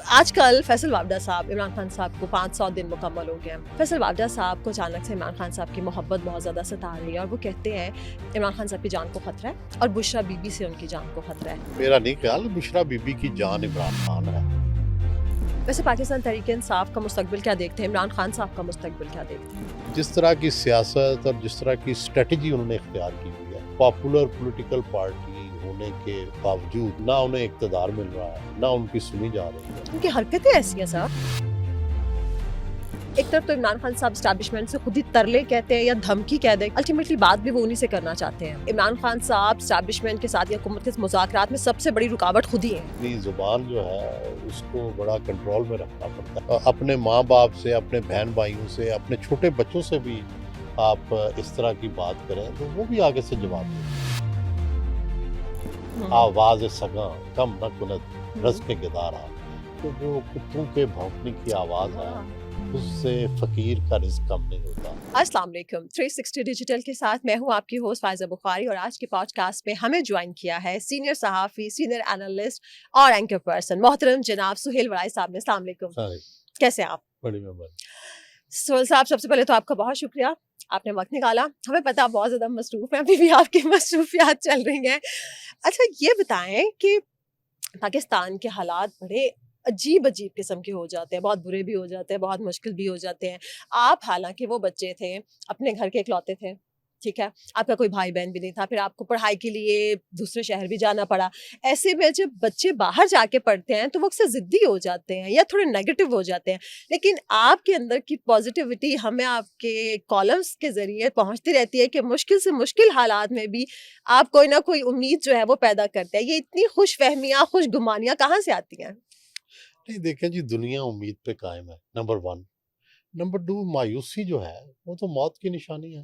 आजकल फैसल वावड़ा साहब, इमरान खान साहब को 500 दिन मुकम्मल हो गए हैं। फैसल वावड़ा साहब को अचानक से इमरान खान साहब की मोहब्बत बहुत ज़्यादा सता रही है और वो कहते हैं इमरान खान साहब की जान को खतरा है और बुशरा बीबी से उनकी जान को खतरा है। मेरा नहीं ख्याल बुशरा बीबी की जान इमरान खान है। वैसे पाकिस्तान तहरीक इंसाफ का मुस्तकबिल क्या देखते हैं, इमरान खान साहब का मुस्तकबिल क्या देखते हैं? जिस तरह की सियासत और जिस तरह की स्ट्रेटजी उन्होंने इख्तियार की हुई है, पॉपुलर पॉलिटिकल पार्टी होने के बावजूद ना उन्हें इक़्तिदार मिल रहा है, ना उनकी सुनी जा रही है। उनकी हरकतें ऐसी हैं साहब। एक तरफ तो इमरान खान साहब एस्टैब्लिशमेंट से खुद ही तरले कहते हैं या धमकी कह दें, अल्टीमेटली बात भी वो उन्हीं से करना चाहते हैं। इमरान खान साहब एस्टैब्लिशमेंट के साथ या हुकूमत के मुज़ाकरात में सबसे बड़ी रुकावट खुद ही है। अपनी जुबान जो है उसको बड़ा कंट्रोल में रखना पड़ता है। अपने माँ बाप से, अपने बहन भाइयों से, अपने छोटे बच्चों से भी आप इस तरह की बात करें तो वो भी आगे से जवाब दें। आवाज सगा कम न कुनत रस के गिदारा, तो जो कुत्तों के भौंकने की आवाज है उससे फकीर का रिज़्क कम नहीं होता। अस्सलाम वालेकुम, 360 डिजिटल के साथ मैं हूं आपकी होस्ट फायजा बुखारी और आज के पॉडकास्ट में हमें ज्वाइन किया है सीनियर सहाफ़ी, सीनियर एनालिस्ट और एंकर पर्सन मोहतरम जनाब सुहेल वराई साहब ने। अस्सलाम वालेकुम, कैसे हैं आप? बड़ी मेहरबानी। सुहेल साहब, सबसे पहले तो आपका बहुत शुक्रिया, आपने वक्त निकाला। हमें पता आप बहुत ज़्यादा मसरूफ़ हैं, अभी भी आपकी मसरूफियात चल रही हैं। अच्छा, ये बताएं कि पाकिस्तान के हालात बड़े अजीब-अजीब किस्म के हो जाते हैं, बहुत बुरे भी हो जाते हैं, बहुत मुश्किल भी हो जाते हैं। आप हालाँकि वो बच्चे थे, अपने घर के इकलौते थे, ठीक है? आपका कोई भाई-बहन भी नहीं था, फिर आपको पढ़ाई के लिए दूसरे शहर भी जाना पड़ा। ऐसे में जब बच्चे बाहर जाके पढ़ते हैं, तो वो अक्सर ज़िद्दी हो जाते हैं या थोड़े नेगेटिव हो जाते हैं। लेकिन आपके अंदर की पॉज़िटिविटी हमें आपके कॉलम्स के ज़रिए पहुँचती रहती है कि मुश्किल से मुश्किल हालात में भी आप कोई ना कोई उम्मीद जो है वो पैदा करते हैं। ये इतनी खुशफ़हमियाँ, खुशगुमानियाँ कहाँ से आती हैं? नहीं देखें जी, दुनिया उम्मीद पे कायम है, नंबर 1। नंबर 2, मायूसी जो है वो तो मौत की निशानी है।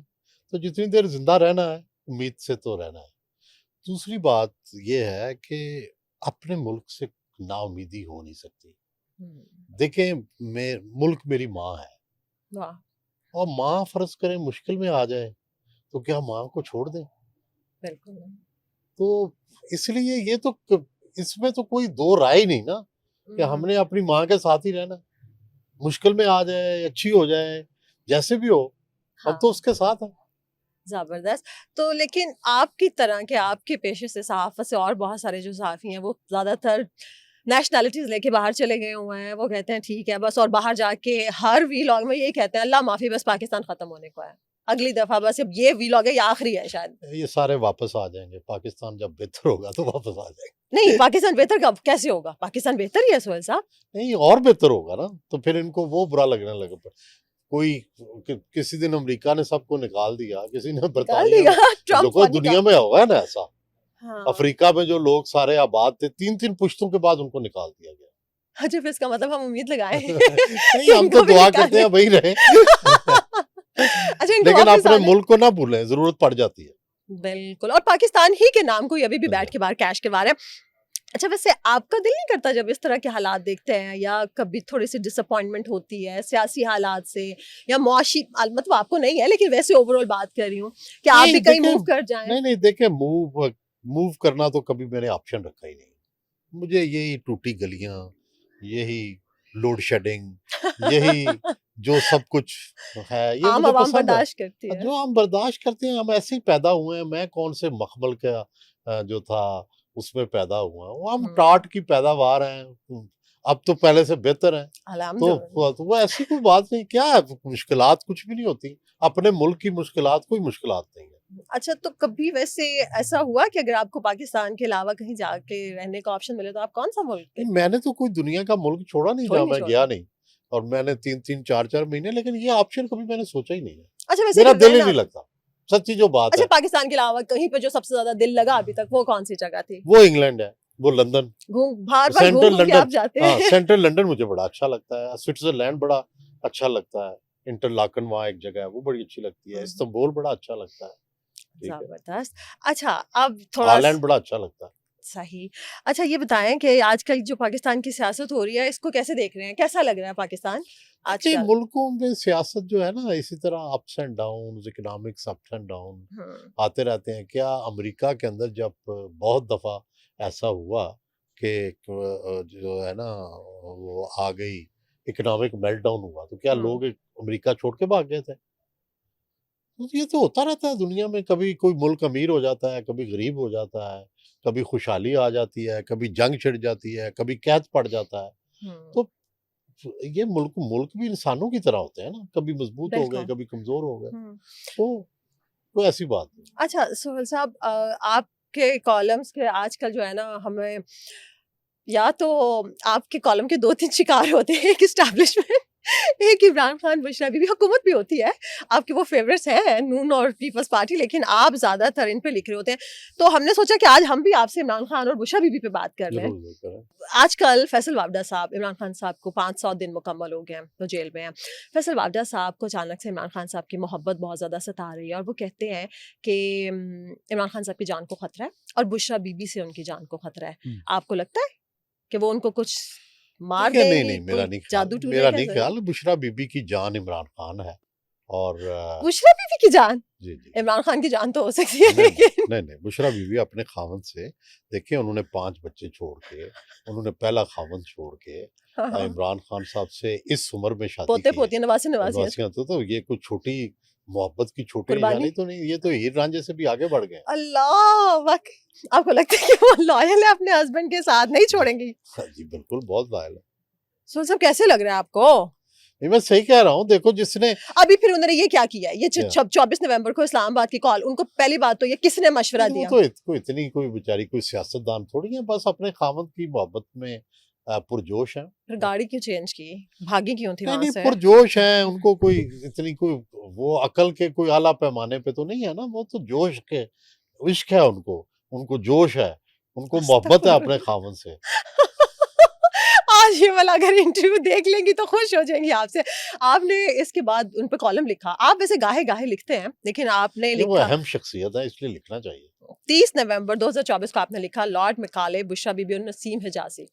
तो जितनी देर जिंदा रहना है उम्मीद से तो रहना है। दूसरी बात ये है कि अपने मुल्क से नाउमीदी हो नहीं सकती। देखें, मैं मुल्क मेरी माँ है वाह! और माँ फर्ज करें मुश्किल में आ जाए तो क्या माँ को छोड़ दें? बिल्कुल। तो इसलिए ये तो इसमें तो कोई दो राय ही नहीं ना कि हमने अपनी माँ के साथ ही रहना। मुश्किल में आ जाए, अच्छी हो जाए, जैसे भी हो, हम तो हाँ, उसके साथ हैं। ज़बरदस्त। तो लेकिन आपकी तरह के आपके पेशे से सहाफ़त से और बहुत सारे जो सहाफ़ी हैं वो ज़्यादातर नेशनैलिटीज़ लेके बाहर चले गए हुए हैं। वो कहते हैं ठीक है बस, और बाहर जाके हर वीलॉग में यही कहते हैं अल्लाह माफ़ी बस पाकिस्तान ख़त्म होने को है। अगली दफ़ा बस अब ये वीलॉग है, ये आखिरी है शायद। ये सारे वापस आ जाएँगे, पाकिस्तान जब बेहतर होगा तो वापस आ जाएँगे। नहीं, पाकिस्तान बेहतर कब कैसे होगा? पाकिस्तान बेहतर ही है सोहेल साहब। नहीं, और बेहतर होगा ना, तो फिर इनको वो बुरा लगने लगा। कोई किसी दिन अमेरिका ने सबको निकाल दिया, किसी ने निकाल बरतानिया देगा में। ट्रम्प देखो वन का। दुनिया में होगा ना ऐसा। हाँ। अफ्रीका में जो लोग सारे आबाद थे, 3-3 पुश्तों के बाद उनको निकाल दिया गया। अच्छा, फिर इसका मतलब हम उम्मीद लगाएँ नहीं, कि हम तो इनको भी दुआ करते निकालें। हैं वहीं रहें। अच्छा, इनको लेकिन वापस अपने आने। मुल्क को ना भूलें, ज़रूरत पड़ जाती है। बिल्कुल, और पाकिस्तान ही के नाम कोई अभी भी हाँ बैठ जी। के बाहर कैश के बाहर है। अच्छा, वैसे आपका दिल नहीं करता जब इस तरह के हालात देखते हैं या कभी थोड़ी-सी डिसअपॉइंटमेंट होती है सियासी हालात से या मुआशी मतलब आपको नहीं है, लेकिन वैसे ओवरऑल बात कर रही हूँ कि आप नहीं भी कहीं देखें, मूव कर जाएँ? नहीं देखें, मूव मूव करना तो कभी मैंने ऑप्शन रखा ही नहीं। मुझे यही टूटी गलियां, यही लोड शेडिंग, यही जो सब कुछ है, ये आम मुझे आवाम पसंद है। बर्दाश्त करती है। जो हम बर्दाश्त करते हैं, हम ऐसे ही पैदा हुए हैं। मैं कौन से मखमल का जो था उसमें पैदा हुआ हूँ। हम हुँ, टाट की पैदावार हैं। अब तो पहले से बेहतर है। अल्हम्दुलिल्लाह। तो वो ऐसी कोई बात नहीं। क्या है, मुश्किलात कुछ भी नहीं होती। अपने मुल्क की मुश्किलात कोई मुश्किलात नहीं है। अच्छा, तो कभी वैसे ऐसा हुआ कि अगर आपको पाकिस्तान के अलावा कहीं जाके रहने का ऑप्शन मिले तो आप कौन-सा मुल्क नहीं, लेते? मैंने तो कोई दुनिया का मुल्क छोड़ा नहीं कोई जहाँ नहीं मैं छोड़ा। गया नहीं। और मैंने 3-3 4-4 महीने, लेकिन ये ऑप्शन कभी मैंने सोचा ही नहीं है। अच्छा, वैसे मेरा अगर दिल ही नहीं रहना, लगता, सच्ची जो बात अच्छा है। पाकिस्तान के अलावा कहीं पे जो सबसे ज़्यादा दिल लगा अभी तक वो कौन-सी जगह थी? वो इंग्लैंड है, वो लंदन, बार-बार सेंट्रल घूम-घूम के लंदन। आप जाते हाँ, हैं। सेंट्रल लंदन मुझे बड़ा अच्छा लगता है। स्विट्जरलैंड बड़ा अच्छा लगता है। इंटरलाकन वहाँ एक जगह है, वो बड़ी अच्छी लगती है। हुँ, हुँ। इस्तांबुल बड़ा अच्छा लगता है। ठीक है। ज़बरदस्त। अच्छा, अब थोड़ा हॉलैंड बड़ा अच्छा लगता है। सही। अच्छा, ये बताएँ कि आजकल जो पाकिस्तान की सियासत हो रही है, इसको कैसे देख रहे हैं? कैसा लग रहा है पाकिस्तान देखिए, आजकल? मुल्कों में सियासत जो है ना, इसी तरह ups and downs, economics ups and down हुँ, आते रहते हैं। क्या अमेरिका के अंदर जब बहुत दफ़ा ऐसा हुआ जो है ना वो आ गई, इकोनॉमिक मेल्टडाउन हुआ, तो क्या लोग अमेरिका छोड़ के भाग गए थे? तो ये तो होता रहता है दुनिया में, कभी कोई मुल्क अमीर हो जाता है, कभी गरीब हो जाता है, कभी खुशहाली आ जाती है, कभी जंग छिड़ जाती है, कभी कैद पड़ जाता है। हम्म। तो ये मुल्क मुल्क भी इंसानों की तरह होते हैं ना, कभी मजबूत हो गए, बिल्कुल। कभी कमजोर हो गए। हम्म। तो कोई ऐसी बात नहीं। अच्छा सोहेल साहब, आपके कॉलम्स के आजकल जो है ना, हमें या तो आपके कॉलम के 2-3 शिकार होते हैं, एक एस्टैब्लिशमेंट, एक इमरान खान, बुशरा बीबी, हुकूमत भी होती है, आपके वो फेवरेट्स हैं नून और पीपल्स पार्टी, लेकिन आप ज़्यादातर इन पे लिख रहे होते हैं। तो हमने सोचा कि आज हम भी आपसे इमरान खान और बुशरा बीबी पे बात कर लें। जरूर करें। आजकल फैसल वावडा साहब, इमरान खान साहब को 500 दिन मुकम्मल हो गए हैं, तो जेल में हैं। फैसल वावडा साहब को अचानक से इमरान खान साहब की मोहब्बत बहुत ज़्यादा सता रही है, और वो कहते हैं कि इमरान खान साहब की जान को खतरा है और बुशरा बीबी से उनकी जान को खतरा है। आपको लगता है कि वो उनको कुछ मार ठीक है, नहीं देंगी, नहीं, कोई मेरा नहीं ख्याल, जादू टूने मेरा नहीं कैसे? ख्याल। बुशरा बीबी की जान इमरान खान है। और बुशरा बीबी की जान? जी जी। इमरान खान की जान तो हो सकती है, नहीं लेकिन नहीं नहीं, बुशरा बीवी अपने खावंद से, देखिए उन्होंने 5 बच्चे छोड़ के, उन्होंने पहला खावंद छोड़ के हाँ, हाँ। इमरान खान साहब से इस उम्र में शादी पोते की है। पोतियां, नवासे नवासियां, नवासियां तो ये कुछ छोटी मोहब्बत की छोटी कुर्बानी। निशानी तो नहीं, ये तो हीर रांझे से भी आगे बढ़ गए। अल्लाह, वाकई आपको लगता है कि वो लॉयल है अपने हस्बैंड के साथ, नहीं जी छोड़ेंगी? हाँ जी, बिल्कुल बहुत लायल है। सुन सब कैसे लग रहा है आपको? नहीं, मैं सही कह रहा हूँ, देखो जिसने अभी फिर उन्होंने ये क्या किया है, ये क्या 24 नवंबर को इस्लामाबाद की कॉल, उनको पहली बात तो ये किसने मशवरा वो दिया? तो कोई इतनी कोई बेचारी कोई सियासतदान थोड़ी है, बस अपने खावंद की मोहब्बत में पुरजोश है। फिर गाड़ी क्यों चेंज की, भागी क्यों थी नहीं वहां नहीं, से? पुरजोश हैं, उनको कोई इतनी कोई वो अकल के कोई आला पैमाने पे तो नहीं है ना, वो तो जोश के, इश्क है उनको, उनको जोश है, उनको मोहब्बत है अपने अस्तगफुरुल्लाह। खामन से। आज ये वाला अगर इंटरव्यू देख लेंगी तो खुश हो जाएंगी आपसे। आपने इसके बाद उन पे कॉलम लिखा, आप वैसे गाहे गाहे लिखते हैं, लेकिन आपने नहीं, वो लिखा अहम शख्सियत है इसलिए लिखना चाहिए। 30 नवंबर 2024 को आपने लिखा, लॉर्ड मिकाले, बुशरा बीबी और नसीम हिजाजी।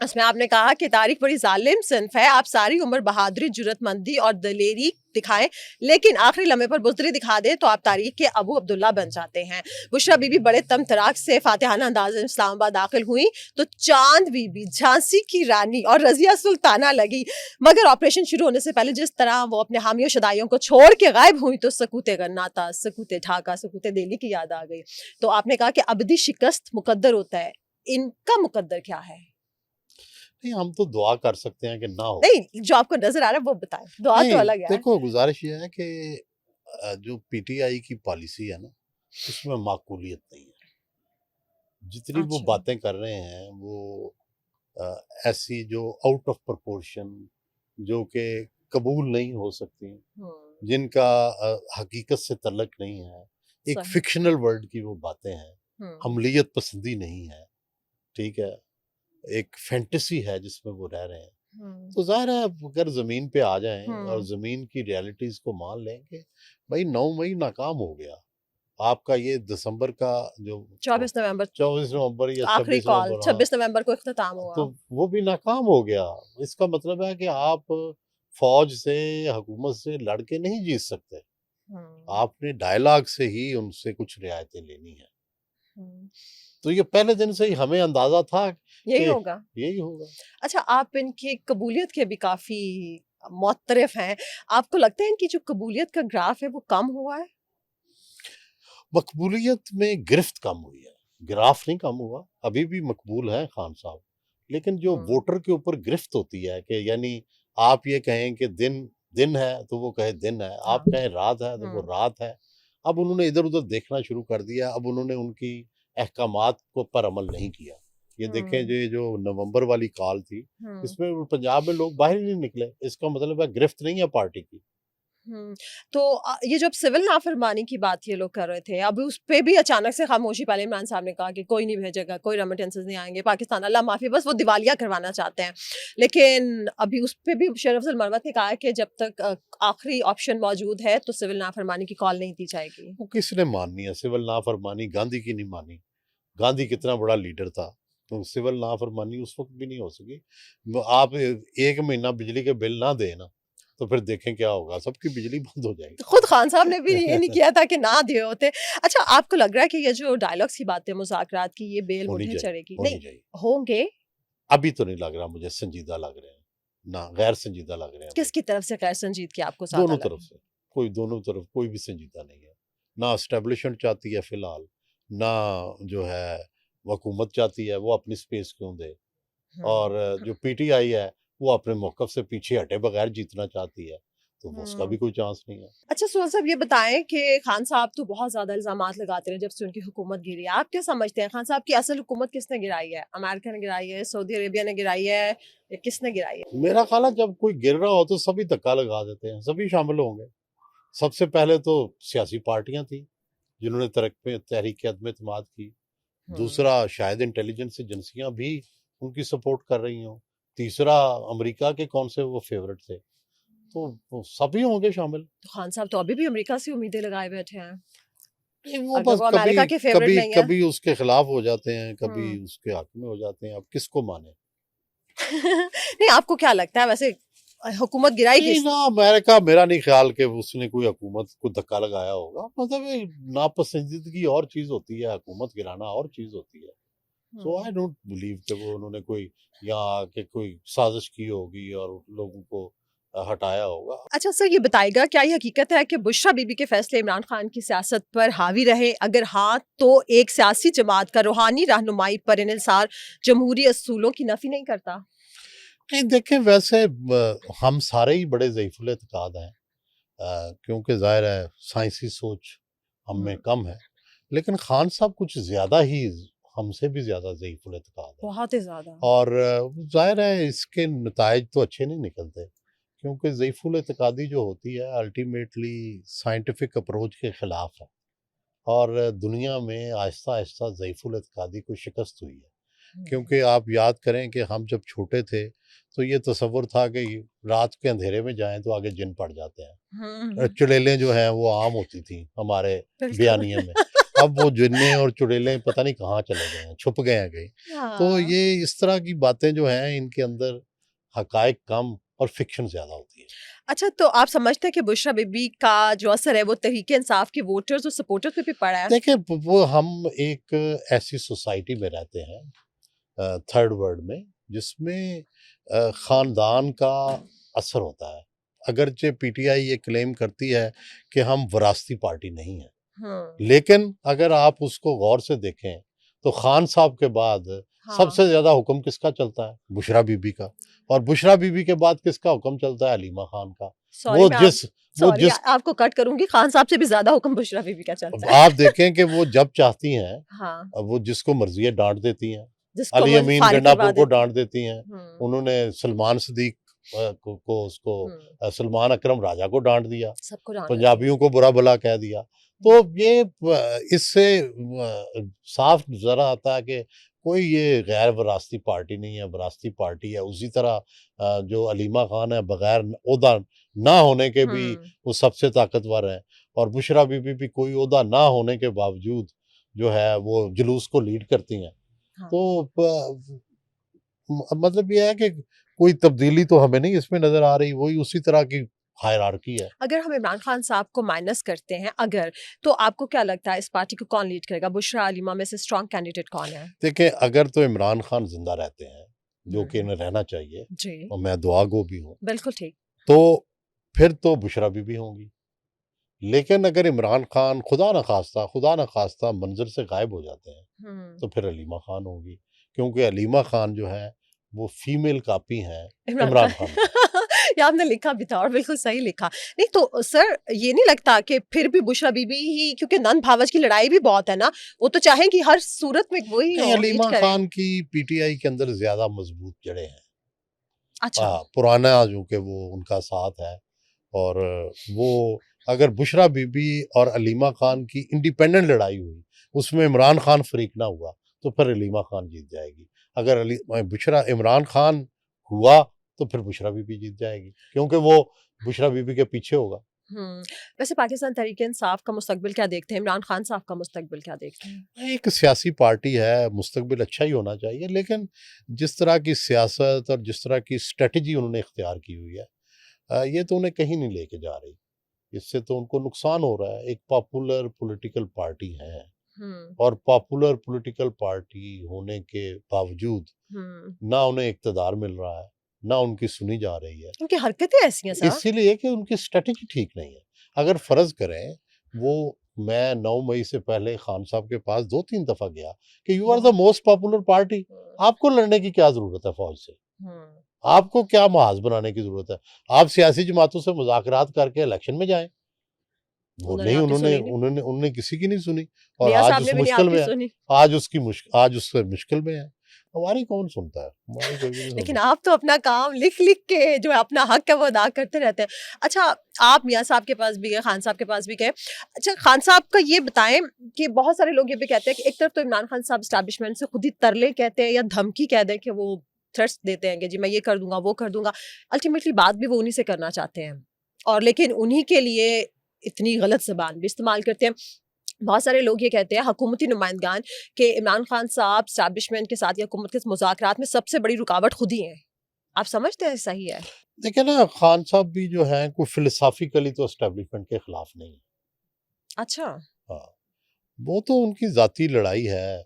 उसमें आपने कहा कि तारीख बड़ी जालिम सिन्फ है, आप सारी उम्र बहादुरी, जुर्रतमंदी और दलेरी दिखाएं, लेकिन आखिरी लम्हे पर बुज़दिली दिखा दें तो आप तारीख के अबू अब्दुल्ला बन जाते हैं। बुशरा बीबी बड़े तम तराक से फातिहाना अंदाज में इस्लामाबाद दाखिल हुई तो चांद बीबी, झांसी की रानी और रजिया सुल्ताना लगी, मगर ऑपरेशन शुरू होने से पहले जिस तरह वो अपने हामियों शदाइयों को छोड़ के गायब हुई तो सकूते गन्नाता, सकूते ढाका, सकूते दिल्ली की याद आ गई। तो आपने कहा कि अबदी शिकस्त मुकद्दर होता है, इनका मुकद्दर क्या है? नहीं, हम तो दुआ कर सकते हैं कि ना हो। नहीं, जो आपको नजर आ रहा है वो बताएं, दुआ तो नहीं, अलग है। देखो गुजारिश ये है कि जो पीटीआई की पॉलिसी है ना, उसमें माकूलियत नहीं है। जितनी वो अच्छा। बातें कर रहे हैं वो अ, ऐसी जो आउट ऑफ प्रोपोर्शन, जो कि कबूल नहीं हो सकती, जिनका हकीकत से तल्लक नहीं है, एक सही। फिक्शनल वर्ल्ड की वो बातें हैं, हम्म। हमलियत पसंदी नहीं है, ठीक है, एक फैंटेसी है जिसमें वो रह रहे हैं। हम्म। तो ज़ाहिर है अगर ज़मीन पे आ जाएं और हम्म। ज़मीन की रियलिटीज़ को मान लें कि भाई 9 मई नाकाम हो गया, आपका ये दिसंबर का जो 24 नवंबर 24 नवंबर या आखिरी 26 कॉल, नवंबर, हाँ, 26 नवंबर को इख्तिताम तो हुआ। वो भी नाकाम हो गया। इसका मतलब है कि आप फौज से, हुकूमत से लड़ के नहीं जीत सकते। हम्म। आपने डायलॉग से ही उनसे कुछ रियायतें लेनी है। हम्म। तो ये पहले दिन से ही हमें अंदाजा था यही कि होगा। यही होगा। अच्छा, आप इनकी कबूलियत के भी काफी मुअत्तरिफ हैं, आपको लगता है इनकी जो कबूलियत का ग्राफ है वो कम हुआ है? मकबूलियत में गिरफ्त कम हुई है, ग्राफ नहीं कम हुआ, अभी भी मकबूल हैं खान साहब। लेकिन जो हम्म। वोटर के ऊपर गिरफ्त होती है कि यानी आप ये कहें कि दिन दिन है तो वो कहे दिन है, आप हाँ। कहें रात है तो वो रात है। अब उन्होंने इधर उधर देखना शुरू कर दिया, अब उन्होंने उनकी अहकामात को पर अमल नहीं किया। ये देखें, जो नवंबर वाली कॉल थी, हम्म। इसमें वो पंजाब में लोग बाहर ही नहीं निकले, इसका मतलब है गिरफ्त नहीं है पार्टी की। हम्म। तो ये जब सिविल नाफरमानी की बात ये लोग कर रहे थे, अब उस पे भी अचानक से खामोशी, पहले इमरान साहब ने कहा कि कोई नहीं भेजेगा, कोई रेमिटेंसेस नहीं आएंगे, पाकिस्तान अल्लाह माफी, बस वो दिवालिया करवाना चाहते हैं। लेकिन अभी उस पे भी शरीफ अफजल मरवत ने कहा कि जब तक आखिरी ऑप्शन मौजूद है तो सिविल नाफरमानी की कॉल नहीं दी जाएगी। वो किसने माननी है सिविल नाफरमानी? गांधी की नहीं मानी। गांधी कितना बड़ा लीडर था, तो सिविल नाफरमानी उस वक्त भी नहीं हो सकी। आप 1 महीना बिजली के बिल ना दें ना, तो फिर देखें क्या होगा, सबकी बिजली बंद हो जाएगी। खुद खान साहब ने भी ये नहीं किया था कि ना दिए होते। अच्छा, आपको लग रहा है कि ये जो डायलॉग्स की बातें मुज़ाकरात की, ये बेल होनी मुझे चाहिए, चढ़ेगी? होनी नहीं चाहिए। होंगे? अभी तो नहीं लग रहा, मुझे संजीदा लग रहे हैं, ना गैर संजीदा लग रहे हैं अभी। किसकी तरफ से गैर संजीदगी आपको ज़्यादा दोनों तरफ लगी? से, कोई दोनों तरफ कोई भी संजीदा नहीं है। ना एस्टेब्लिशमेंट चाहती है फिलहाल, ना जो है वो हुकूमत चाहती है वो अपनी स्पेस क्यों दे, और हुँ। जो पीटीआई है वो अपने मौक़िफ़ से पीछे हटे बगैर जीतना चाहती है, तो वो उसका भी हुँ। कोई चांस नहीं है। अच्छा सुहेल साहब, ये बताएँ कि खान साहब तो बहुत ज़्यादा इल्ज़ामात लगाते रहे जब से उनकी हुकूमत गिरी है। आप क्या समझते हैं, खान साहब की असल हुकूमत किसने गिराई है? अमेरिका ने गिराई है, सऊदी अरेबिया ने गिराई है, या किसने गिराई है? मेरा ख़्याल है जब कोई गिर रहा हो तो सभी धक्का लगा देते हैं, सभी शामिल होंगे। सबसे पहले तो सियासी पार्टियाँ थी, जिन्होंने तहरीक-ए-अदम-ए-एतमाद की। हुँ। दूसरा शायद इंटेलिजेंस एजेंसियाँ भी उनकी सपोर्ट कर रही हों। तीसरा अमेरिका के कौन से वो फ़ेवरेट थे, तो वो सभी होंगे शामिल। तो खान साहब तो अभी भी अमेरिका से उम्मीदें लगाए बैठे हैं। नहीं, वो अगर बस वो कभी अमेरिका के फेवरेट कभी नहीं है। कभी उसके खिलाफ हो जाते हैं, कभी हुँ। उसके हक में हो जाते हैं, अब किसको माने? नहीं, आपको क्या लगता है वैसे हुकूमत गिराई नहीं ना, किसने? अमेरिका, मेरा नहीं ख्याल कि उसने कोई हुकूमत को धक्का लगाया होगा। मतलब ये नापसंदीदगी और चीज़ होती है, हुकूमत गिराना और चीज़ होती है। सो हुँ। आई डोंट बिलीव कि वो उन्होंने कोई यहाँ आके कोई साजिश की होगी और लोगों को हटाया होगा। अच्छा सर, ये बताइएगा क्या ये हकीकत है कि बुशरा बीबी के फैसले इमरान खान की सियासत पर हावी रहे? अगर हाँ, तो एक सियासी जमात का रूहानी रहनुमाई पर इन्हिसार जमहूरी असूलों की नफ़ी नहीं करता? नहीं देखें, वैसे हम सारे ही बड़े ज़ईफ़ुल एतक़ाद हैं, क्योंकि ज़ाहिर है साइंसी सोच हम में हुँ। कम है। लेकिन खान साहब कुछ ज़्यादा ही हमसे भी ज़्यादा ज़ईफ़ुल एतक़ाद हैं, बहुत ही ज़्यादा। और ज़ाहिर है इसके नताइज तो अच्छे नहीं निकलते, क्योंकि ज़ईफ़ुल एतक़ादी जो होती है अल्टीमेटली साइंटिफिक अप्रोच के ख़िलाफ़ है, और दुनिया में आहिस्ता-आहिस्ता ज़ईफ़ुल एतक़ादी को शिकस्त हुई है। हुँ। क्योंकि आप याद करें कि हम जब छोटे थे, तो ये तसव्वुर था कि रात के अंधेरे में जाएँ तो आगे जिन पड़ जाते हैं। हुँ। चुड़ैलें जो हैं वो आम होती थीं हमारे बिल्कुल। बयानिए में। अब वो जिन्नें और चुड़ैलें पता नहीं कहाँ चले गए हैं, छुप गए हैं कहीं। तो हाँ। ये इस तरह की बातें जो हैं, इनके अंदर हक़ाइक़ कम और फ़िक्शन ज़्यादा होती है। अच्छा, तो आप समझते हैं कि बुशरा बीबी का जो असर है वो तहरीक-ए-इंसाफ के वोटर्स और सपोर्टर्स पे भी पड़ा है? देखिए, वो हम एक ऐसी सोसाइटी में रहते हैं, थर्ड वर्ल्ड में, जिसमें ख़ानदान का असर होता है। अगरचे पीटीआई ये क्लेम करती है कि हम विरासती पार्टी नहीं हैं, हुँ। लेकिन अगर आप उसको गौर से देखें, तो खान साहब के बाद हाँ। सबसे ज़्यादा हुक्म किसका चलता है? बुशरा बीबी का। और बुशरा बीबी के बाद किसका हुक्म चलता है? हलीमा खान का। सॉरी वो मैं आप जिस वो सॉरी जिस आपको कट करूँगी, खान साहब से भी ज़्यादा हुक्म बुशरा बीबी का अब चलता है। आप देखें कि वो जब चाहती हैं, हाँ, अब वो जिसको मर्ज़ी है डाँट देती हैं। जिसको अली वो अमीन फारिग करवा गंडापुर को देती हैं। डाँट देती हैं। हुँ। उन्होंने सलमान सदीक को उसको हुँ। सलमान अकरम राजा को डाँट दिया। सबको डाँट देती हैं। पंजाबियों को बुरा-भला कह दिया। तो हुँ। ये इससे साफ नज़र आता है कि कोई ये गैर विरासती पार्टी नहीं है, विरासती पार्टी है। उसी तरह जो हलीमा खान है, बगैर ओहदा ना होने के भी हुँ। वो सबसे ताकतवर हैं, और बुशरा बीबी भी कोई ओहदा ना होने के बावजूद जो है वो जुलूस को लीड करती हैं। हाँ। तो मतलब ये है कि कोई तब्दीली तो हमें नहीं इसमें नज़र आ रही, वही उसी तरह की हायरार्की है। अगर हम इमरान खान साहब को माइनस करते हैं अगर, तो आपको क्या लगता है इस पार्टी को कौन लीड करेगा? बुशरा, हलीमा में से स्ट्रॉन्ग कैंडिडेट कौन है? देखिए, अगर तो इमरान खान ज़िंदा रहते हैं, जो कि हुँ। इन्हें रहना चाहिए, जी, और मैं दुआ-गो भी हूँ, बिल्कुल ठीक। तो फिर तो बुशरा बीबी होंगी। लेकिन अगर इमरान खान खुदा न ख़ास्ता मंज़र से गायब हो जाते हैं, हुँ। तो फिर हलीमा खान होंगी। क्योंकि हलीमा खान जो है, वो फीमेल कॉपी हैं इमरान खान। इमरान खान की। ये आपने लिखा भी था और बिल्कुल सही लिखा। नहीं तो सर, ये नहीं लगता कि फिर भी बुशरा बीबी ही, क्योंकि नंद भावज की लड़ाई भी बहुत है ना, वो तो चाहें कि हर सूरत में वही नहीं, हो, लीड हलीमा करें। खान की पीटीआई के अंदर ज़्यादा मज़बूत जड़ें हैं। अच्छा। पुराना जो कि वो उनका साथ है, और वो अगर बुशरा बीबी और हलीमा खान की इंडिपेंडेंट लड़ाई हुई, उसमें इमरान खान फ़रीक ना हुआ, तो फिर हलीमा खान जीत जाएगी। अगर बुशरा इमरान खान हुआ, तो फिर बुशरा बीबी जीत जाएगी, क्योंकि वो बुशरा बीबी के पीछे होगा। हुँ। वैसे पाकिस्तान तहरीक-ए-इंसाफ का मुस्तकबिल क्या देखते हैं? इमरान खान साहब का मुस्तकबिल क्या देखते हैं? एक सियासी पार्टी है, मुस्तकबिल अच्छा ही होना चाहिए, लेकिन जिस तरह की सियासत और जिस तरह की स्ट्रैटेजी उन्होंने इख्तियार की हुई है, ये तो उन्हें कहीं नहीं लेके जा रही, इससे तो उनको नुकसान हो रहा है। एक पॉपुलर पॉलिटिकल पार्टी है और पॉपुलर पॉलिटिकल पार्टी होने के बावजूद ना उन्हें इक़्तिदार मिल रहा है, ना उनकी सुनी जा रही है। उनकी हरकतें ऐसी हैं साहब। इसीलिए कि उनकी स्ट्रेटजी ठीक नहीं है। अगर फ़र्ज़ करें वो मैं 9 मई से पहले खान साहब के पास 2-3 दफ़ा गया कि you are the most popular party, आपको लड़ने की क्या ज़रूरत है फ़ौज से? आपको क्या महाज़ बनाने की ज़रूरत है? आप सियासी जमातों से मुज़ाकरात करके इलेक्शन में जाएँ। वो उन्होंने नहीं, आपकी उन्होंने सुनी नहीं। उन्होंने उन्होंने किसी की नहीं सुनी और मियाँ आज साहब उस ने भी नहीं मुश्किल आपकी में है। सुनी। आज उससे मुश्किल में है। हमारी कौन सुनता है? हमारी कोई भी नहीं लेकिन सुनता। आप तो अपना काम लिख-लिख के जो अपना हक है वो अदा करते रहते हैं। अच्छा, आप मियाँ साहब के पास भी गए, खान साहब के पास भी गए। अच्छा, खान साहब का ये बताएँ कि बहुत सारे लोग ये भी कहते हैं कि एक तरफ तो इमरान खान साहब एस्टैब्लिशमेंट से खुद ही तरले कहते हैं या धमकी कह दें कि वो थ्रेट्स देते हैं कि जी मैं ये कर दूँगा, वो कर दूँगा। अल्टीमेटली बात भी वो उन्हीं से करना चाहते हैं और लेकिन उन्हीं के लिए इतनी गलत ज़बान भी इस्तेमाल करते हैं। बहुत सारे लोग ये कहते हैं हुकूमती नुमाइंदगान कि इमरान खान साहब एस्टैब्लिशमेंट के साथ या हुकूमत के मुज़ाकरात में सबसे बड़ी रुकावट खुद ही हैं। आप समझते हैं सही है? देखिए ना, खान साहब भी जो हैं कोई फिलोसॉफिकली तो एस्टैब्लिशमेंट के खिलाफ नहीं है। अच्छा, हाँ, वो तो उनकी ज़ाती लड़ाई है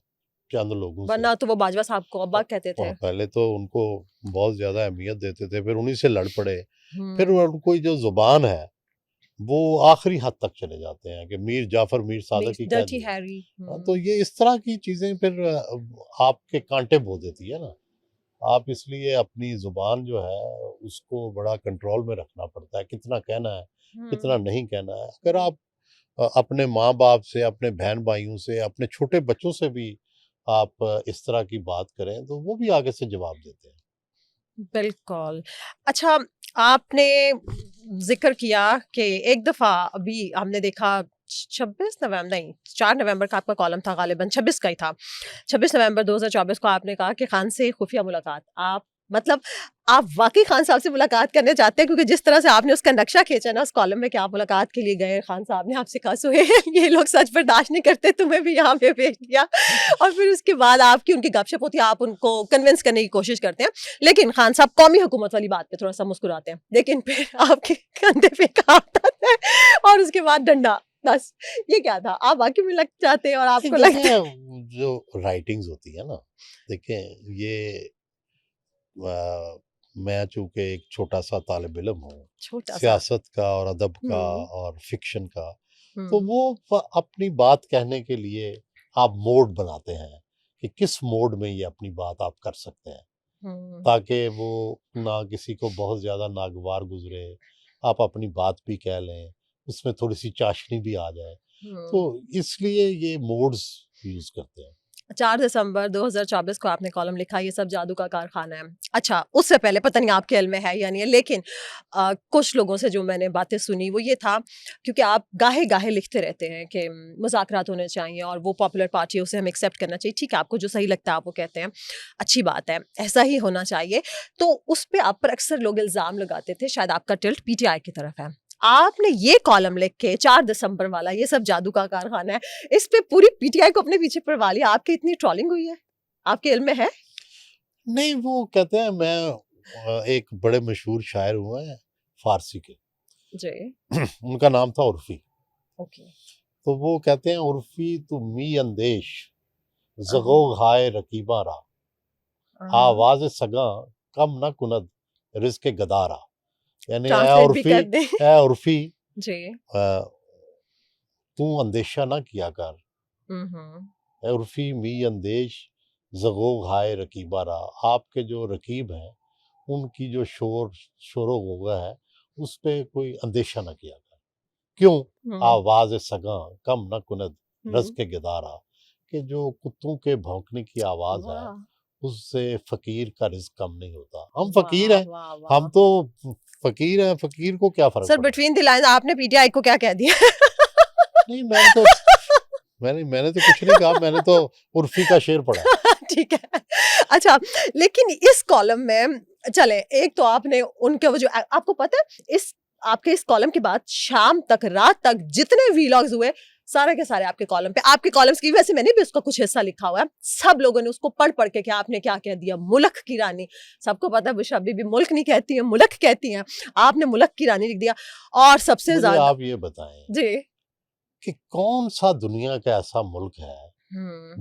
चंद लोगों से। वरना तो वो बाजवा साहब को अब्बा कहते थे। पहले तो उनको बहुत ज़्यादा अहमियत देते थे, फिर उन्हीं से लड़ पड़े। फिर हुँ, उनको जो ज़ुबान है, वो आखिरी हद तक चले जाते हैं कि मीर जाफ़र, मीर सादक ही कह डर्टी दिया। हैरी। तो ये इस तरह की चीज़ें फिर आपके कांटे बो देती है ना। आप इसलिए अपनी ज़ुबान जो है उसको बड़ा कंट्रोल में रखना पड़ता है, कितना कहना है, कितना हुँ, नहीं कहना है। अगर आप अपने माँ-बाप से, अपने बहन-भाइयों से, अपने छोटे बच्चों से भी आप इस तरह की बात करें, तो वो भी आगे से जवाब देते हैं। बिल्कुल। अच्छा, आपने ज़िक्र किया कि एक दफ़ा अभी हमने देखा 26 नवंबर नहीं, 4 नवंबर का आपका कॉलम था ग़ालिबन 26 का ही था। 26 नवंबर 2024 को आपने कहा कि खान से खुफ़िया मुलाकात। आप मतलब आप वाक़ई खान साहब से मुलाकात करने चाहते हैं क्योंकि जिस तरह से आपने उसका नक्शा खींचा ना उस कॉलम में कि आप मुलाकात के लिए गए, खान साहब ने आपसे कहा सुहेल ये लोग सच बर्दाश्त नहीं करते, तुम्हें भी यहाँ पे भेज दिया और फिर उसके बाद आपकी उनकी गपशप होती है, आप उनको कन्विंस करने की कोशिश करते हैं। लेकिन खान साहब कौमी हुकूमत वाली बात पे थोड़ा-सा मुस्कुराते हैं। लेकिन फिर आपके कंधे पे एक हाथ आता है और उसके बाद डंडा। बस, ये क्या था? आप वाक़ई में लग जाते हैं और नहीं, आपको लगता है देखें जो राइटिंग्स होती है ना, देखें ये मैं चूँकि एक छोटा-सा तालिब इल्म हूँ, छोटा-सा। सियासत का और अदब का हुँ, और फ़िक्शन का, तो हुँ, वो अपनी बात कहने के लिए आप मोड बनाते हैं कि किस मोड में ये अपनी बात आप कर सकते हैं, हुँ, ताकि वो ना किसी को बहुत ज़्यादा नागवार गुज़रे, आप अपनी बात भी कह लें, उसमें थोड़ी-सी चाशनी भी आ जाए। हुँ। तो इसलिए ये मोड्स यूज़ करते हैं। 4 दिसंबर 2024 को आपने कॉलम लिखा, ये सब जादू का कारखाना है। अच्छा, उससे पहले पता नहीं आपके इल्म में है या नहीं है, लेकिन कुछ लोगों से जो मैंने बातें सुनी, वो ये था क्योंकि आप गाहे-गाहे लिखते रहते हैं कि मुज़ाकरात होने चाहिए और वो पॉपुलर पार्टी है, उसे हमें एक्सेप्ट करना चाहिए। ठीक है, आपको जो सही लगता है, आप वो कहते हैं, अच्छी बात है, ऐसा ही होना चाहिए। तो उस पे आप पर अक्सर लोग इल्ज़ाम लगाते थे, शायद आपका टिल्ट पीटीआई की तरफ है। आपने ये कॉलम लिख के 4 दिसंबर वाला, ये सब जादू का कारखाना है, इस पे पूरी पीटीआई को अपने पीछे पड़वा लिया। आपकी इतनी ट्रोलिंग हुई है? आपके इल्म में है? नहीं, वो कहते हैं मैं एक बड़े मशहूर शायर हुए हैं फ़ारसी के, जी, उनका नाम था उर्फ़ी। ओके। तो वो कहते हैं उर्फ़ी तू मी अंदेश, हाँ, ज़गो घाय रकीबा रा, हाँ। आवाज़ सगां कम न कुनद रिज़्क़ गदारा। यानी ट्रांसलेट भी कर दें। ए उर्फ़ी जी। अ, तू अंदेशा ना किया कर। हुँ, हुँ। ए उर्फ़ी मी अंदेश ज़गो घाय रकीबा रा। आपके जो रकीब हैं, उनकी जो शोर-व-ग़ुगा है, उस पे कोई अंदेशा ना किया कर। क्यों? हुँ, आवाज़ सगां कम न कुनद हुँ। रज़्क़ गदारा, कि जो कुत्तों के भौंकने की आवाज़ है, वाह! उससे फ़कीर का रिज़्क कम नहीं होता। हम फ़कीर वाह, हैं, वाह, हम वाह! तो फ़कीर हैं, फ़कीर को क्या फ़र्क सर पड़ता है? बिटवीन द लाइन्स आपने पीटीआई को क्या कह दिया? नहीं, मैंने तो कुछ नहीं कहा, मैंने तो उर्फ़ी का शेर पढ़ा। ठीक है। अच्छा, लेकिन इस कॉलम में चलें, एक तो आपने उनके वो जो आपको पता है इस आपके इस कॉलम के बाद शाम तक, रात तक जितने व्लॉग्स हुए, सारे के सारे आपके कॉलम पे, आपके कॉलम्स की वैसे मैंने भी उसका कुछ हिस्सा लिखा हुआ है, सब लोगों ने उसको पढ़ पढ़ के कि आपने क्या कह दिया, मुल्क की रानी। सबको पता है बुशरा बीबी मुल्क नहीं कहती है, मुल्क कहती हैं, आपने मुल्क की रानी लिख दिया। और सबसे मुझे ज्यादा आप ये बताएं जी कि कौन सा दुनिया का ऐसा मुल्क है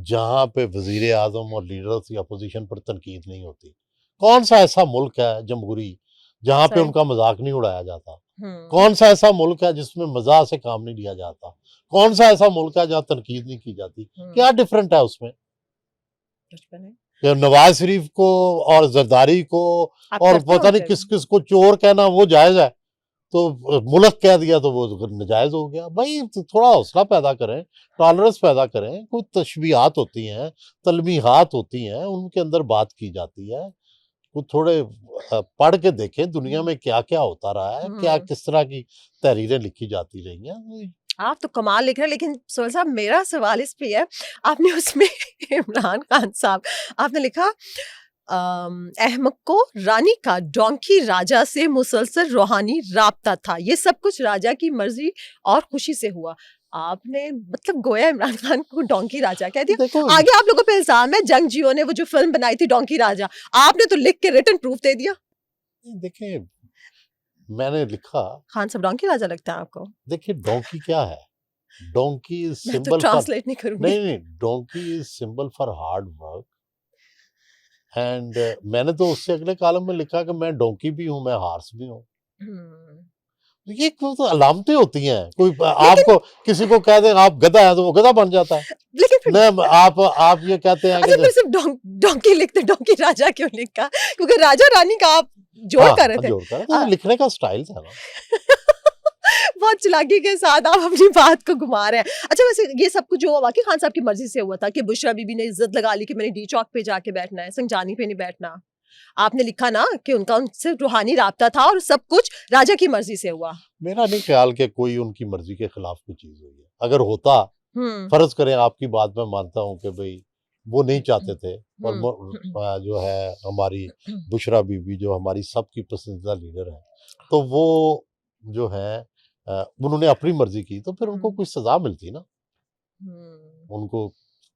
जहां पे वजीर आजम और लीडर्स की अपोजिशन पर तनकीद नहीं होती? कौन सा ऐसा मुल्क है जमहूरी जहां पे सही उनका मजाक नहीं उड़ाया जाता? हम्म कौन सा ऐसा मुल्क है जिसमें मजाक से काम नहीं लिया जाता? कौन सा ऐसा मुल्क है जहां तनकीद नहीं की जाती? क्या डिफरेंट है उसमें? कुछ भी नहीं। कि नवाज शरीफ को और जरदारी को आप और करते हो पता नहीं उनके किस किस को चोर कहना वो जायज है, तो मुल्क कह दिया तो वो नजायज हो गया? भाई तो थोड़ा हौसला पैदा करें, टॉलरेंस पैदा करें। कोई तशबीहात होती हैं, तलमीहात होती हैं, उनके अंदर बात की जाती है। कुछ थोड़े पढ़ के देखें दुनिया में क्या क्या होता रहा है, क्या हम्म किस तरह की तहरीरें लिखी जाती रही हैं। आप तो कमाल लिख रहे हैं, लेकिन सोहेल साहब मेरा सवाल इस पे है, आपने उसमें इमरान खान साहब आपने लिखा अहमद को रानी का डोंकी राजा से मुसलसल रूहानी राब्ता था, ये सब कुछ राजा की मर्जी और खुशी से हुआ। आपने मतलब गोया इमरान खान को डोंकी राजा कह दिया। देखो आगे आप लोगों पे इल्जाम है जंगजियों ने वो जो फिल्म बनाई थी डोंकी राजा, आपने तो लिख के रिटन प्रूफ दे दिया। देखें, मैंने लिखा, खान साहब डोंकी राजा लगता है आपको? देखिए डोंकी क्या है? डोंकी इज मैं तो सिंबल फॉर, ट्रांसलेट नहीं करूंगी। नहीं नहीं, donkey is symbol for hard work. And मैंने तो उससे अगले कॉलम में लिखा कि मैं डोंकी भी हूं, मैं हार्स भी हूं। हम्म, ये तो अलामतें होती हैं। कोई लेकिन आपको किसी को कह दे आप गधा है तो वो गधा बन जाता है लेकिन फिर न? आप ये कहते हैं अच्छा कि फिर सिर्फ डोंकी लिखते, डोंकी राजा क्यों लिखा? क्योंकि राजा रानी का आप जोड़ हाँ कर रहे थे। जोड़ कर, तो लिखने का स्टाइल था ना। बहुत चालाकी के साथ आप अपनी बात को घुमा रहे हैं। अच्छा वैसे ये सब कुछ जो वाकई खान साहब की मर्जी से हुआ था कि बुशरा बीबी ने इज्जत लगा ली कि मैंने डी चौक पे जाके बैठना है, संजानी पे नहीं बैठना। आपने लिखा ना कि उनका उनसे रूहानी राब्ता था और सब कुछ राजा की मर्जी से हुआ। मेरा नहीं ख्याल कि कोई उनकी मर्जी के खिलाफ कोई चीज हुई है। अगर होता, हम्म फर्ज करें आपकी बात मैं मानता हूं कि भाई वो नहीं चाहते थे, और जो है हमारी बुशरा बीबी जो हमारी सबकी पसंदीदा लीडर है, तो वो जो है उन्होंने अपनी मर्जी की, तो फिर उनको कोई सजा मिलती ना। उनको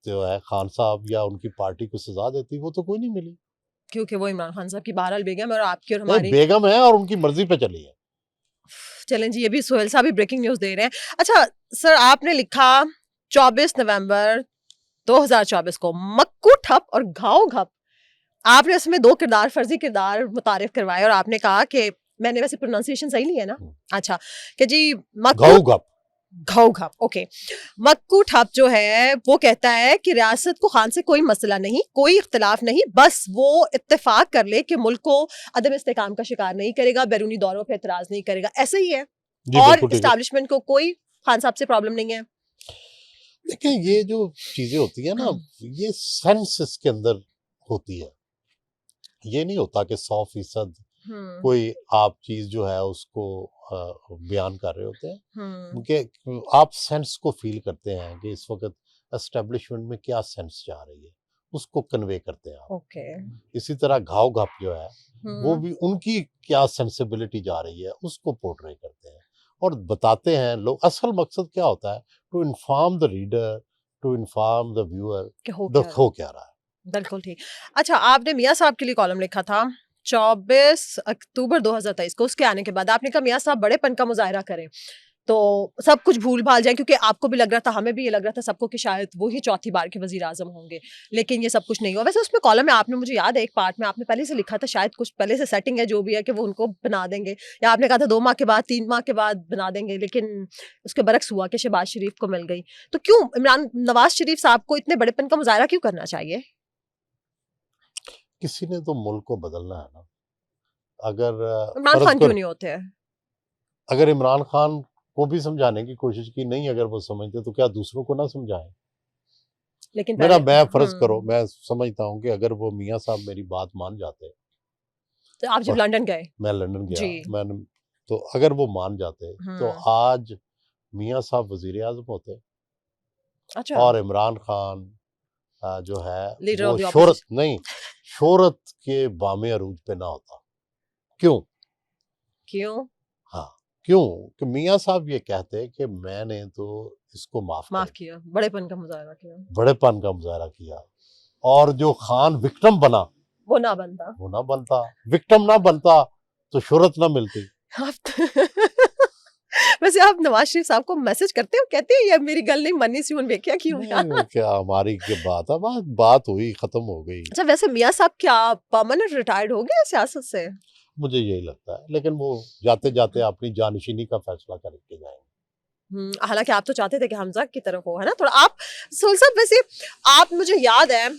जो है खान साहब या उनकी पार्टी को सजा देती, वो तो कोई नहीं मिली। क्योंकि वो इमरान खान साहब की बहरहाल बेगम है और आपकी और नहीं, हमारी। बेगम है और उनकी मर्जी पे चली है। चलें जी, ये भी सोहेल साहब भी ब्रेकिंग न्यूज दे रहे हैं। अच्छा सर आपने लिखा 24 नवंबर 2024 को मक्कू ठप और घाव घप, आपने उसमें दो किरदार फर्जी किरदार मुतारिफ करवाए और आपने कहा कि मैंने वैसे प्रोनाउंसिएशन सही ली है ना? अच्छा कि जी मक्कू घाव घप, घाव घप ओके। मक्कू ठप जो है वो कहता है कि रियासत को खान से कोई मसला नहीं, कोई इख्तिलाफ नहीं, बस वो इत्तेफाक कर ले कि मुल्क को अदम इस्तेकाम का शिकार नहीं करेगा, बैरूनी दौरों पर एतराज नहीं करेगा, ऐसा ही है। जी और बिल्कुल ठीक है। इस्टेब्लिशमेंट को कोई खान साहब से प्रॉब्लम नहीं है। देखिए ये जो चीजें होती है ना, ये सेंस इसके अंदर होती है। ये नहीं होता कि 100% कोई आप चीज जो है उसको बयान कर रहे होते हैं, क्योंकि आप सेंस को फील करते हैं कि इस वक्त एस्टेब्लिशमेंट में क्या सेंस जा रही है, उसको कन्वे करते हैं आप। ओके इसी तरह घाव घप जो है वो भी उनकी क्या सेंसिबिलिटी जा रही है उसको पोर्ट्रे करते हैं और बताते हैं लोग। असल मकसद क्या होता है? To inform the reader, to inform the viewer कि हो द क्या हो क्या रहा है। बिल्कुल ठीक। अच्छा आपने मियाँ साहब के लिए कॉलम लिखा था 24 अक्टूबर 2023 को, उसके आने के बाद आपने कहा मियाँ साहब बड़ेपन का मुजाहरा करें तो सब कुछ भूल भाल जाए, क्योंकि आपको भी लग रहा था, हमें भी ये लग रहा था सबको कि शायद वो ही चौथी बार के वजीर आजम होंगे, लेकिन ये सब कुछ नहीं हुआ। वैसे उसमें कॉलम में आपने, मुझे याद है एक पार्ट में आपने पहले से लिखा था, शायद कुछ पहले से सेटिंग है जो भी है कि वो उनको बना देंगे, या आपने कहा था 2 माह के बाद 3 माह के बाद बना देंगे, लेकिन उसके बरक्स हुआ कि शहबाज शरीफ को मिल गई। तो क्यों नवाज शरीफ साहब को इतने बड़ेपन का मुजाहरा क्यों करना चाहिए? किसी ने तो मुल्क को बदलना है ना। अगर इमरान फर्ज खान क्यों कर, नहीं होते हैं? अगर इमरान खान को भी समझाने की कोशिश की, नहीं अगर वो समझते तो क्या दूसरों को ना समझाएं? लेकिन मेरा, पहले मैं फर्ज करो, मैं समझता हूँ कि अगर वो मियाँ साहब मेरी बात मान जाते, तो आप जब और लंदन गए मैं लंदन गया, जी मैंने, तो अगर वो मान जाते तो आज मियाँ साहब वजीर आजम होते अच्छा और इमरान खान जो है लीडर ऑफ वो द शोहरत ऑपोजिशन। नहीं, शोहरत के बामे अरूज पे ना होता। क्यों? क्यों? हाँ, क्यों कि मियाँ साहब ये कहते हैं कि मैंने तो इसको माफ माफ कर किया, बड़ेपन का मुजाहरा किया, बड़ेपन का मुजाहरा किया, और जो खान विक्टिम बना वो ना बनता। वो ना बनता, विक्टिम ना बनता तो शोहरत ना मिलती। आप वैसे आप नवाज शरीफ साहब को मैसेज करते हो, कहते हैं ये मेरी गल नहीं मन्नी सी हुन वेख्या क्यों नहीं नहीं, क्या हमारी क्या बात है, बात हुई खत्म हो गई। अच्छा, वैसे मियाँ साहब क्या परमानेंट रिटायर्ड हो गए सियासत से? मुझे यही लगता है, लेकिन वो जाते जाते अपनी जानशीनी का फैसला करके जाएंगे। हालांकि आप तो चाहते थे कि हमजा की तरफ हो, है ना थोड़ा आप। सोहेल साहब वैसे आप, मुझे याद है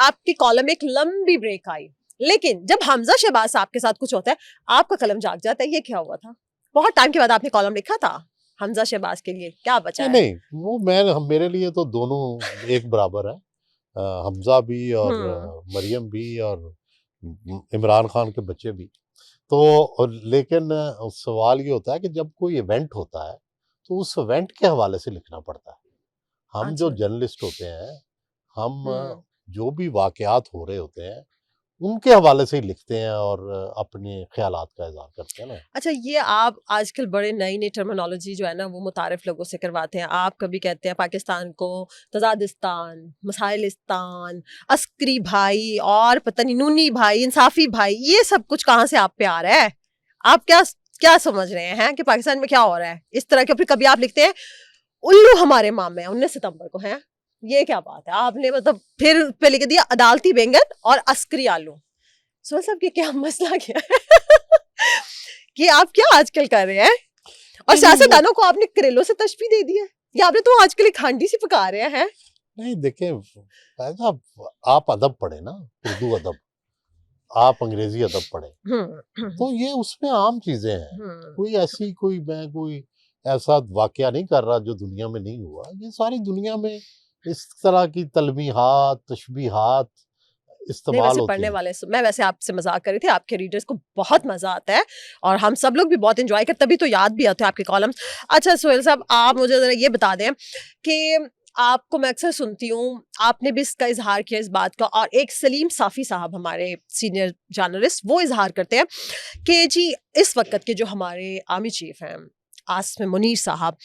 आपकी कॉलम में एक लंबी ब्रेक आई, लेकिन जब हमजा शहबाज साहब के साथ कुछ होता है आपका कलम जाग जाता है, ये क्या हुआ था? बहुत टाइम के बाद आपने कॉलम लिखा था हमजा शहबाज के लिए, क्या बचा नहीं है? नहीं, वो मेरे लिए तो दोनों एक बराबर है, हमजा भी और हम्म मरियम भी और इमरान खान के बच्चे भी। तो लेकिन सवाल ये होता है कि जब कोई इवेंट होता है तो उस इवेंट के हवाले से लिखना पड़ता है। हम जो अच्छा। जर्नलिस्ट होते हैं, हम हम्म जो भी वाकयात हो रहे होते हैं उनके हवाले से ही लिखते हैं और अपने ख्यालात का इजहार करते हैं ना। अच्छा, ये आप आजकल बड़े नई नई टर्मिनोलॉजी जो है ना वो मुतारिफ लोगों से करवाते हैं। आप कभी कहते हैं पाकिस्तान को तजादिस्तान, मसाइलिस्तान, अस्करी भाई और पता नहीं नूनी भाई, इंसाफी भाई, ये सब कुछ कहाँ से आप पे आ रहा है? आप क्या क्या समझ रहे हैं कि पाकिस्तान में क्या हो रहा है इस तरह के? फिर कभी आप लिखते हैं उल्लू हमारे मामे 19 सितंबर को है, ये क्या बात है? आपने मतलब फिर पे लिख दिया अदालती बैंगन और अस्करी आलू। सुन साहब कि क्या मसला क्या है? कि आप क्या आजकल कर रहे हैं? और नहीं नहीं, वो सियासतदानों को आपने करेलों से तशबीह दे दी है, या आपने तो आजकल एक हांडी सी पका रहे हैं? नहीं देखें, ऐसा आप अदब पढ़े ना, उर्दू अदब, आप अंग्रेजी अदब पढ़े, तो ये उसमें आम चीजें हैं। कोई ऐसा वाकया नहीं कर रहा जो दुनिया में नहीं हुआ। ये सारी दुनिया में इस तरह की तलमीहात, तशबीहात नहीं, इस्तेमाल वैसे होती पढ़ने हैं। वाले मैं वैसे आपसे मजाक कर रही थी, आपके रीडर्स को बहुत मजा आता है और हम सब लोग भी बहुत एंजॉय करते, तभी तो याद भी आते हैं आपके कॉलम्स। अच्छा सोहेल साहब, आप मुझे जरा ये बता दें कि आपको मैं अक्सर सुनती हूँ, आपने भी इसका इजहार किया इस बात का, और एक सलीम साफी साहब हमारे सीनियर जर्नलिस्ट वो इजहार करते हैं कि जी इस वक्त के जो हमारे आर्मी चीफ हैं आसिम मुनीर साहब,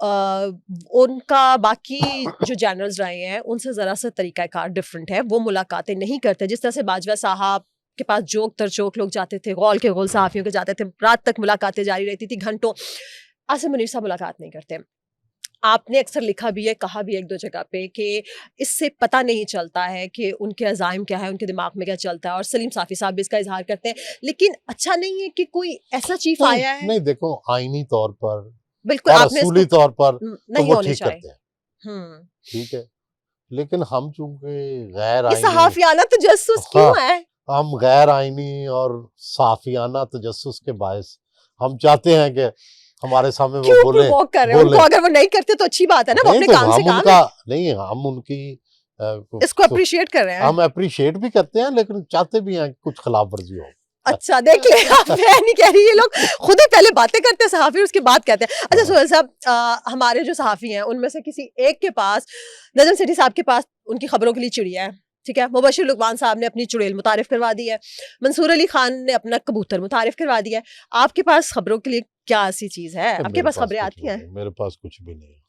उनका बाकी जो जनरल्स रहे हैं उनसे ज़रा सा तरीक़ाकार डिफरेंट है। वो मुलाकातें नहीं करते जिस तरह से बाजवा साहब के पास जोक तर जोक लोग जाते थे, गौल के गौल सहाफ़ियों के जाते थे, रात तक मुलाकातें जारी रहती थी घंटों। आसिम मुनीर साहब मुलाकात नहीं करते। आपने अक्सर लिखा भी है, कहा भी है एक दो जगह पे कि इससे पता नहीं चलता है कि उनके अज़ाइम क्या है, उनके दिमाग में क्या चलता है, और सलीम साफ़ी साहब भी इसका इजहार करते हैं। लेकिन अच्छा नहीं है कि कोई ऐसा चीफ नहीं आया है। नहीं, देखो आईनी तौर पर बिल्कुल और आपने इसको असूली तौर पर तो नहीं वो होने ठीक चाहिए। करते हैं, हम्म ठीक है। लेकिन हम चूंकि गैर ये आईनी, सहाफियाना तजस्सुस हाँ, क्यों है? हम गैर आईनी और साफियाना तजस्सुस के बायस हम चाहते हैं कि हमारे सामने वो क्यों बोले प्रोवोक कर रहे हैं उनको? बोले अगर वो नहीं करते तो अच्छी बात है ना, वो नहीं अपने तो काम से हम काम उनका है। नहीं, हम उनकी इसको अप्रिशिएट कर रहे हैं। हम अप्रिशिएट भी करते हैं, लेकिन चाहते भी हैं कि कुछ खिलाफ वर्जी हो। अच्छा देख ले आप, मैं नहीं कह रही, ये लोग खुद ही पहले बातें करते हैं सहाफी, उसके बाद कहते हैं। अच्छा हाँ, सोहेल साहब, हमारे जो सहाफी हैं उनमें से किसी एक के पास, नजम सेठी साहब के पास उनकी खबरों के लिए चिड़िया है, ठीक है। मुबशिर लुकमान साहब ने अपनी चुड़ैल मुतारिफ करवा दी है, मंसूर अली खान ने अपना कबूतर मुतारिफ करवा दिया है। आपके पास खबरों के लिए क्या ऐसी चीज है? आपके मेरे पास पास खबरें कुछ आती भी हैं? नहीं, मेरे पास कुछ भी नहीं है।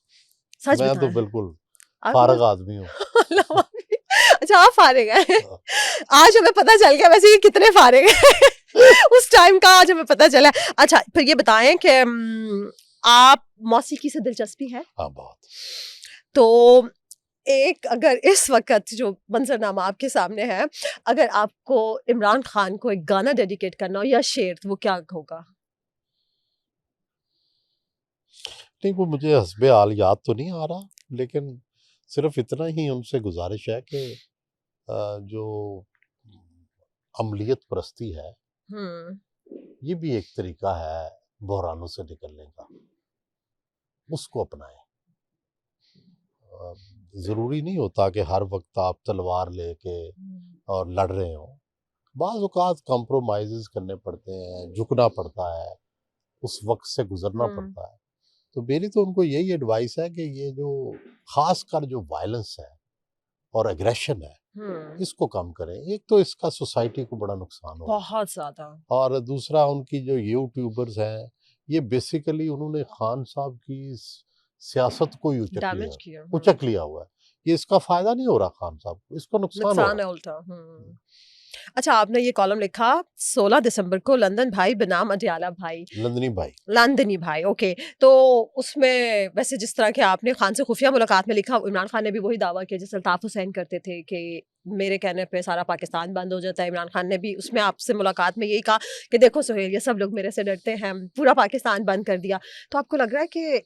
सच मैं तो बताएं। बिल्कुल आपके फारग पास आदमी हूँ। अल्लाह माफ़ी। अच्छा आप फारिग हैं। हाँ। आज हमें पता चल गया वैसे ये कितने फारिग हैं। उस टाइम का आज हमें पता चला। अच्छा फिर ये बताएं कि आप मौसीकी से दिलचस्पी है? हाँ, बहुत। तो एक अगर इस वक्त जो मंजरनामा आपके सामने है, अगर आपको इमरान खान को एक गाना डेडिकेट करना हो या शेर, तो वो क्या होगा? नहीं, वो मुझे हस्बे हाल याद तो नहीं आ रहा, लेकिन सिर्फ इतना ही उनसे गुजारिश है कि जो अमलियत परस्ती है, हम्म ये भी एक तरीका है बहरानों से निकलने का, उसको अपनाएं। ज़रूरी नहीं होता कि हर वक्त आप तलवार लेके और लड़ रहे हो। बाज़ औक़ात कॉम्प्रोमाइज़ेज़ करने पड़ते हैं, झुकना पड़ता है, उस वक्त से गुजरना हम्म पड़ता है। तो मेरी तो उनको यही एडवाइस है कि ये जो खासकर जो वायलेंस है और एग्रेशन है, हम्म इसको कम करें। एक तो इसका सोसाइटी को बड़ा नुकसान हो रहा है, बहुत ज्यादा। और दूसरा उनकी जो यूट्यूबर्स हैं ये बेसिकली उन्होंने खान साहब की सियासत को ही डैमेज किया। उचक लिया हुआ है। ये इसका फायदा नहीं हो रहा खान साहब को, इसको नुकसान हो नुकसान रहा है उल्टा। अच्छा, आपने ये कॉलम लिखा 16 दिसंबर को, लंदन भाई बनाम अडियाला भाई, है। लंदनी भाई, लंदनी भाई, ओके। तो उसमें वैसे जिस तरह के आपने खान से खुफिया मुलाकात में लिखा, इमरान खान ने भी वही दावा किया जैसे अल्ताफ हुसैन करते थे कि मेरे कहने पे सारा पाकिस्तान बंद हो जाता है। इमरान खान ने भी उसमें आपसे मुलाकात में यही कहा कि देखो सुहेल, ये सब लोग मेरे से डरते हैं, पूरा पाकिस्तान बंद कर दिया। तो आपको लग रहा है कि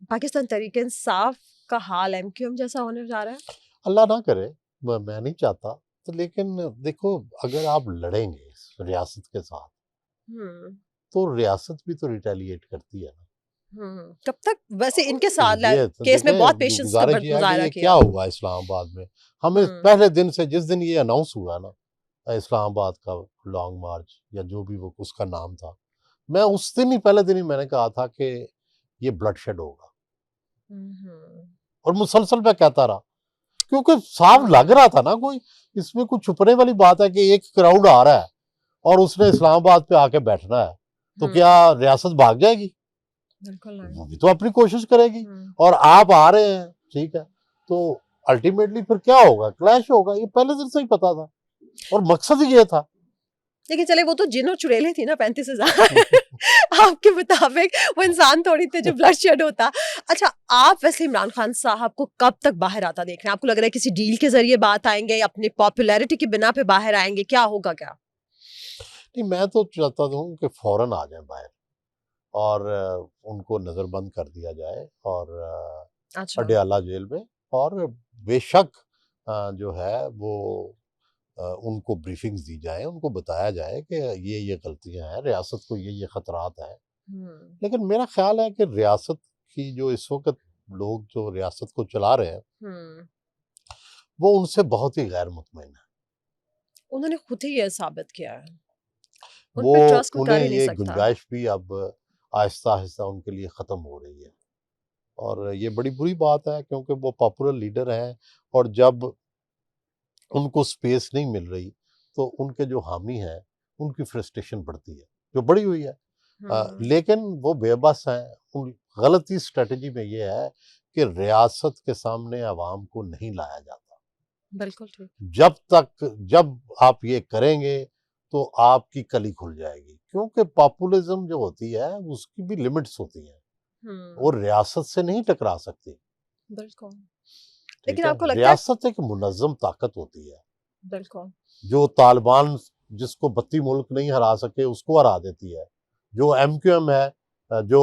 पाकिस्तान तहरीक इंसाफ का हाल एमक्यूएम जैसा होने जा रहा है? अल्लाह ना करे, मैं नहीं चाहता। तो लेकिन देखो, अगर आप लड़ेंगे इस रियासत के साथ, हम्म तो रियासत भी तो रिटेलिएट करती है ना। कब तक वैसे इनके साथ ये तो केस में देखें, बहुत पेशेंस का गुजारिश ये है कि मुजाहरा ये किया। क्या हुआ इस्लामाबाद में। हमें हम्म पहले दिन से, जिस दिन ये अनाउंस हुआ ना, इस्लामाबाद का लॉन्ग मार्च या जो भी वो उसका नाम था, मैं उस दिन ही, पहले दिन ही मैंने कहा था कि ये ब्लडशेड होगा, हम्म और मुसलसल मैं कहता रहा, क्योंकि साफ लग रहा था ना, कोई इसमें कुछ छुपने वाली बात है कि एक क्राउड आ रहा है और उसने इस्लामाबाद पे आके बैठना है, तो क्या रियासत भाग जाएगी? बिल्कुल वो नहीं। भी तो अपनी कोशिश करेगी। हम्म और आप आ रहे हैं, ठीक है, तो अल्टीमेटली फिर क्या होगा? क्लैश होगा, ये पहले दिन से ही पता था, और मकसद ही ये था। लेकिन चले, वो तो जिन और चुड़ैलें थी ना 35,000 आपके मुताबिक वो इंसान थोड़ी थे जो ब्लड शेड होता। अच्छा, आप वैसे इमरान खान साहब को कब तक बाहर आता देख रहे हैं? आपको लग रहा है किसी डील के जरिए बात आएंगे या अपनी पॉपुलैरिटी की बिना पे बाहर आएंगे? क्या होगा क्या? नहीं, मैं तो चाहता हूँ कि फौरन आ जाए बाहर, और उनको नजरबंद कर दिया जाए, और अच्छा। अडयाला जेल में, और बेशक जो है वो उनको ब्रीफिंग्स दी जाए, उनको बताया जाए कि ये गलतियां हैं, रियासत को ये खतरात हैं। हम्म लेकिन मेरा ख्याल है कि रियासत की जो इस वक्त लोग जो रियासत को चला रहे हैं, हम्म वो उनसे बहुत ही गैर मुतमईन है। उन्होंने खुद ही ये साबित किया है, उन वो पे ट्रस्ट कोई उन्हें कर ही नहीं ये सकता। गुंजाइश भी अब आहिस्ता आहिस्ता उनके लिए ख़त्म हो रही है, और ये बड़ी बुरी बात है, क्योंकि वो पॉपुलर लीडर हैं, और जब उनको स्पेस नहीं मिल रही, तो उनके जो हामी हैं, उनकी फ्रस्ट्रेशन बढ़ती है, जो बढ़ी हुई है। हम्म लेकिन वो बेबस हैं। उन गलती स्ट्रेटजी में ये है कि रियासत के सामने अवाम को नहीं लाया जाता। बिल्कुल ठीक। जब आप ये करेंगे, तो आपकी कली खुल जाएगी, क्योंकि पॉपुलिज्म जो होती है उसकी भी लिमिट्स होती हैं, और रियासत से नहीं टकरा सकती। बिल्कुल। ठीक लेकिन है, आपको लगता है? रियासत एक मुनज़्ज़म ताकत होती है, बिल्कुल। जो तालिबान जिसको 32 मुल्क नहीं हरा सके उसको हरा देती है। जो एमक्यूएम है, जो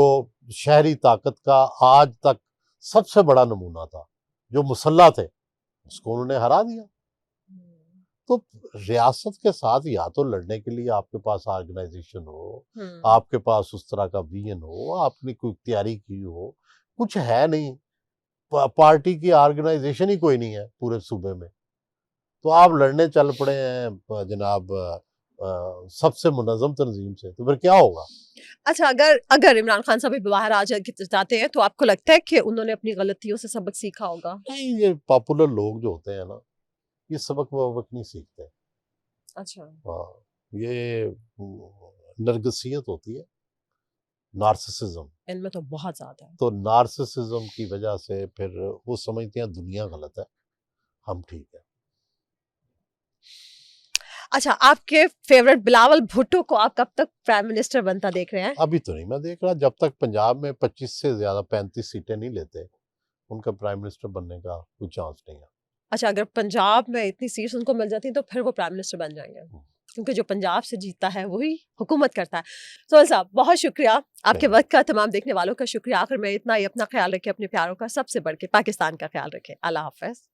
शहरी ताकत का आज तक सबसे बड़ा नमूना था, जो मुसल्ला थे, उसको उन्होंने हरा दिया। तो रियासत के साथ या तो लड़ने के लिए आपके पास ऑर्गेनाइजेशन हो, आपके पास उस तरह का विजन हो, आपने कोई तैयारी की हो, कुछ है नहीं। पार्टी की ऑर्गेनाइजेशन ही कोई नहीं है पूरे सूबे में, तो आप लड़ने चल पड़े हैं जनाब सबसे मुनज़्ज़म तंजीम से, तो फिर क्या होगा? अच्छा, अगर अगर इमरान खान साहब भी बाहर आ जाते हैं तो आपको लगता है कि उन्होंने अपनी गलतियों से सबक सीखा होगा? नहीं, ये पॉपुलर लोग जो होते हैं ना, ये सबक वबक नहीं सीखते। अच्छा। हाँ, ये नरगिसियत होती है, नार्सिसिज्म। इनमें तो बहुत ज्यादा है। तो नार्सिसिज्म की वजह से फिर वो समझते हैं दुनिया गलत है, हम ठीक है। अच्छा, आपके फेवरेट बिलावल भुट्टो को आप कब तक प्राइम मिनिस्टर बनता देख रहे हैं? अभी तो नहीं मैं देख रहा, जब तक पंजाब में 25 से ज्यादा 35 सीटें नहीं लेते, उनका प्राइम मिनिस्टर बनने का कोई चांस नहीं है। अच्छा, अगर पंजाब में इतनी सीट्स उनको मिल जाती तो फिर वो प्राइम मिनिस्टर बन जाएंगे, क्योंकि जो पंजाब से जीता है वही हुकूमत करता है। सोहेल साहब, बहुत शुक्रिया आपके वक्त का, तमाम देखने वालों का शुक्रिया। आखिर में इतना ही, अपना ख्याल रखें, अपने प्यारों का सबसे बढ़ के पाकिस्तान का ख्याल रखें। अल्लाह हाफ़िज़।